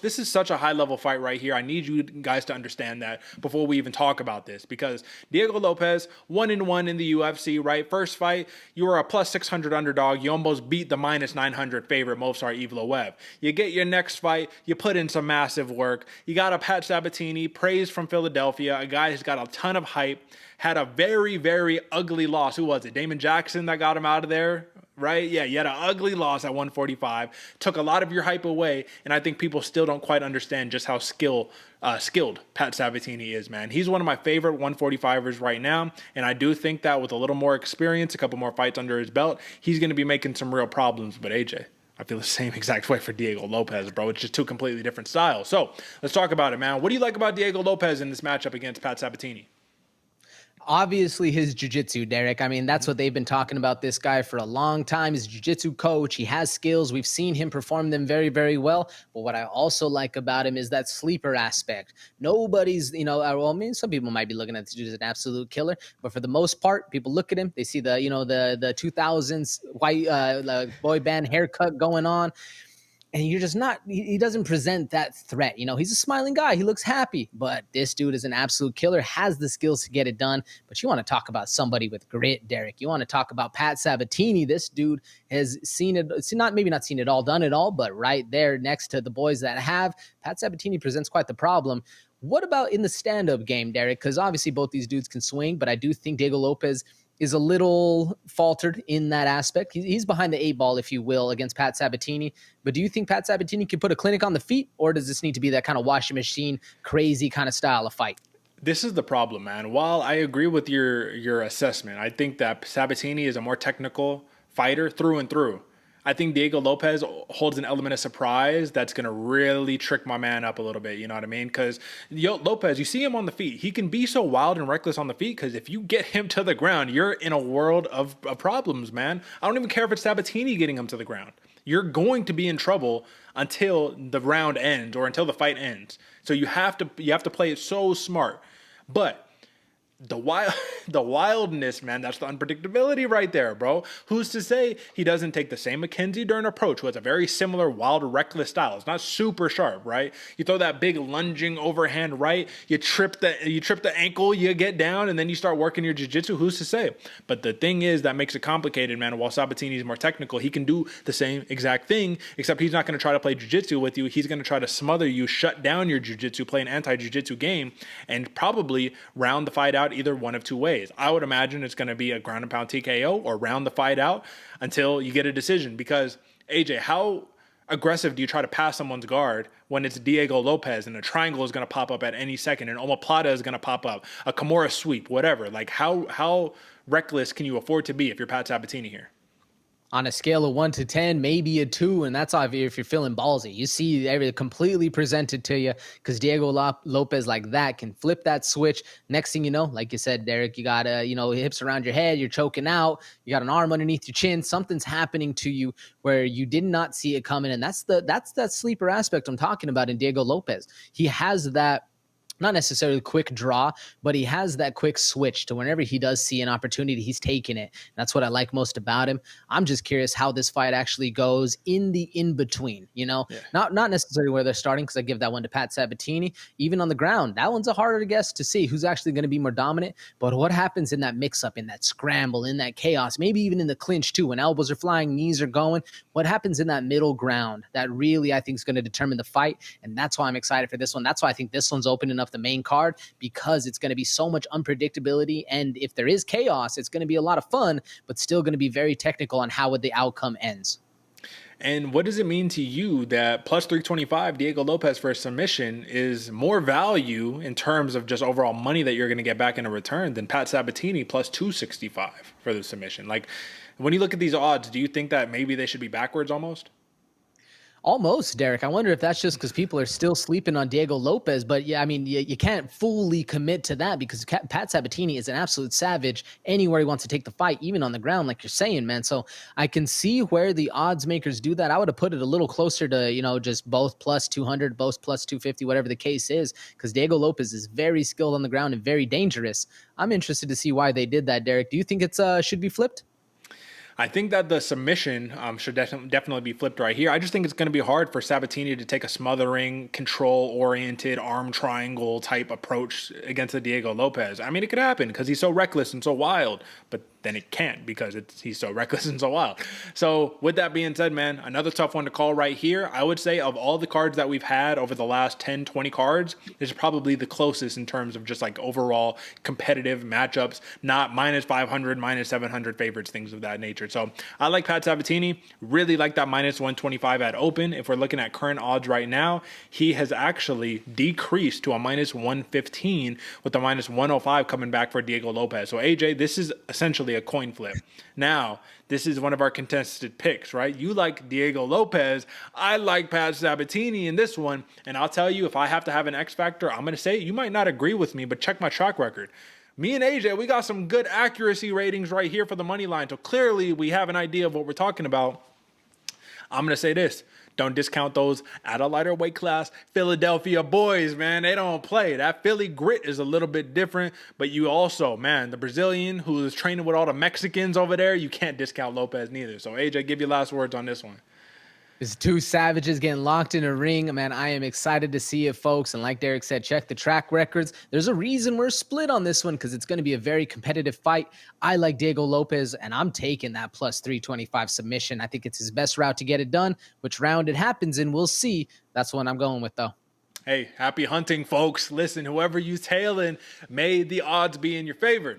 This is such a high level fight right here. I need you guys to understand that before we even talk about this, because Diego Lopes, 1-1 in the UFC, right? First fight, you were a plus 600 underdog. You almost beat the minus 900 favorite Movsar Evloev. You get your next fight, you put in some massive work. You got a Pat Sabatini, praise from Philadelphia, a guy who's got a ton of hype, had a very, very ugly loss. Who was it? Damon Jackson that got him out of there? Right? Yeah, you had an ugly loss at 145. Took a lot of your hype away, and I think people still don't quite understand just how skilled Pat Sabatini is, man. He's one of my favorite 145ers right now, and I do think that with a little more experience, a couple more fights under his belt, he's going to be making some real problems. But AJ, I feel the same exact way for Diego Lopes, bro. It's just two completely different styles. So let's talk about it, man. What do you like about Diego Lopes in this matchup against Pat Sabatini? Obviously his jiu-jitsu, Derek. I mean, that's what they've been talking about this guy for a long time. He's a jiu-jitsu coach. He has skills. We've seen him perform them very, very well. But what I also like about him is that sleeper aspect. Nobody's, well, I mean, some people might be looking at this dude as an absolute killer, but for the most part, people look at him, they see the 2000s white boy band haircut going on. And you're just not, he doesn't present that threat. He's a smiling guy. He looks happy, but this dude is an absolute killer, has the skills to get it done. But you want to talk about somebody with grit, Derek. You want to talk about Pat Sabatini. This dude has seen it. It's maybe not seen it all, done it all, but right there next to the boys that have, Pat Sabatini presents quite the problem. What about in the stand-up game, Derek? Because obviously both these dudes can swing, but I do think Diego Lopes is a little faltered in that aspect. He's behind the eight ball, if you will, against Pat Sabatini. But do you think Pat Sabatini can put a clinic on the feet, or does this need to be that kind of washing machine, crazy kind of style of fight? This is the problem, man. While I agree with your assessment, I think that Sabatini is a more technical fighter through and through. I think Diego Lopes holds an element of surprise that's going to really trick my man up a little bit. You know what I mean? Because Lopes, you see him on the feet. He can be so wild and reckless on the feet because if you get him to the ground, you're in a world of problems, man. I don't even care if it's Sabatini getting him to the ground. You're going to be in trouble until the round ends or until the fight ends. So you have to play it so smart. But the wildness, man, that's the unpredictability right there, bro. Who's to say he doesn't take the same Mackenzie Dern approach, who has a very similar wild, reckless style. It's not super sharp, right? You throw that big lunging overhand right, you trip the ankle, you get down, and then you start working your jiu-jitsu. Who's to say? But the thing is that makes it complicated, man. While Sabatini is more technical, he can do the same exact thing, except he's not going to try to play jiu-jitsu with you. He's going to try to smother you, shut down your jiu-jitsu, play an anti-jiu-jitsu game, and probably round the fight out either one of two ways. I would imagine it's going to be a ground and pound TKO or round the fight out until you get a decision. Because AJ, how aggressive do you try to pass someone's guard when it's Diego Lopes and a triangle is going to pop up at any second and omoplata is going to pop up, a Kimura sweep, whatever? Like how reckless can you afford to be if you're Pat Sabatini here? On a scale of 1 to 10, maybe a 2, and that's if you're feeling ballsy. You see everything completely presented to you because Diego Lopes like that can flip that switch. Next thing you know, like you said, Derek, you got hips around your head, you're choking out, you got an arm underneath your chin. Something's happening to you where you did not see it coming, and that's that sleeper aspect I'm talking about in Diego Lopes. He has that. Not necessarily quick draw, but he has that quick switch to whenever he does see an opportunity, he's taking it. That's what I like most about him. I'm just curious how this fight actually goes in the in-between, not necessarily where they're starting, because I give that one to Pat Sabatini. Even on the ground, that one's a harder guess to see who's actually going to be more dominant. But what happens in that mix-up, in that scramble, in that chaos, maybe even in the clinch too, when elbows are flying, knees are going, what happens in that middle ground, that really I think is going to determine the fight. And that's why I'm excited for this one. That's why I think this one's open enough the main card, because it's going to be so much unpredictability, and if there is chaos, it's going to be a lot of fun, but still going to be very technical on how the outcome ends. And what does it mean to you that plus 325 Diego Lopes for a submission is more value in terms of just overall money that you're going to get back in a return than Pat Sabatini plus 265 for the submission? Like, when you look at these odds, do you think that maybe they should be backwards almost? Almost, Derek. I wonder if that's just because people are still sleeping on Diego Lopes. But yeah, I mean, you can't fully commit to that because Pat Sabatini is an absolute savage anywhere he wants to take the fight, even on the ground, like you're saying, man. So I can see where the odds makers do that. I would have put it a little closer to, just both plus 200, both plus 250, whatever the case is, because Diego Lopes is very skilled on the ground and very dangerous. I'm interested to see why they did that, Derek. Do you think it's should be flipped? I think that the submission should definitely be flipped right here. I just think it's going to be hard for Sabatini to take a smothering, control-oriented, arm triangle type approach against the Diego Lopes. I mean, it could happen because he's so reckless and so wild, but then it can't because he's so reckless and so wild. So with that being said, man, another tough one to call right here. I would say of all the cards that we've had over the last 10, 20 cards, this is probably the closest in terms of just like overall competitive matchups, not minus 500, minus 700 favorites, things of that nature. So I like Pat Sabatini, really like that minus 125 at open. If we're looking at current odds right now, he has actually decreased to a minus 115 with the minus 105 coming back for Diego Lopes. So AJ, this is essentially a coin flip. Now, this is one of our contested picks, right? You like Diego Lopes. I like Pat Sabatini in this one. And I'll tell you, if I have to have an X factor, I'm going to say you might not agree with me, but check my track record. Me and AJ, we got some good accuracy ratings right here for the money line. So clearly we have an idea of what we're talking about. I'm going to say this. Don't discount those at a lighter weight class Philadelphia boys, man. They don't play. That Philly grit is a little bit different. But you also, man, the Brazilian who is training with all the Mexicans over there, you can't discount Lopes neither. So, AJ, give your last words on this one. It's two savages getting locked in a ring. Man, I am excited to see it, folks. And like Derek said, check the track records. There's a reason we're split on this one because it's going to be a very competitive fight. I like Diego Lopes, and I'm taking that plus 325 submission. I think it's his best route to get it done. Which round it happens in, we'll see. That's what I'm going with, though. Hey, happy hunting, folks. Listen, whoever you tailing, may the odds be in your favor.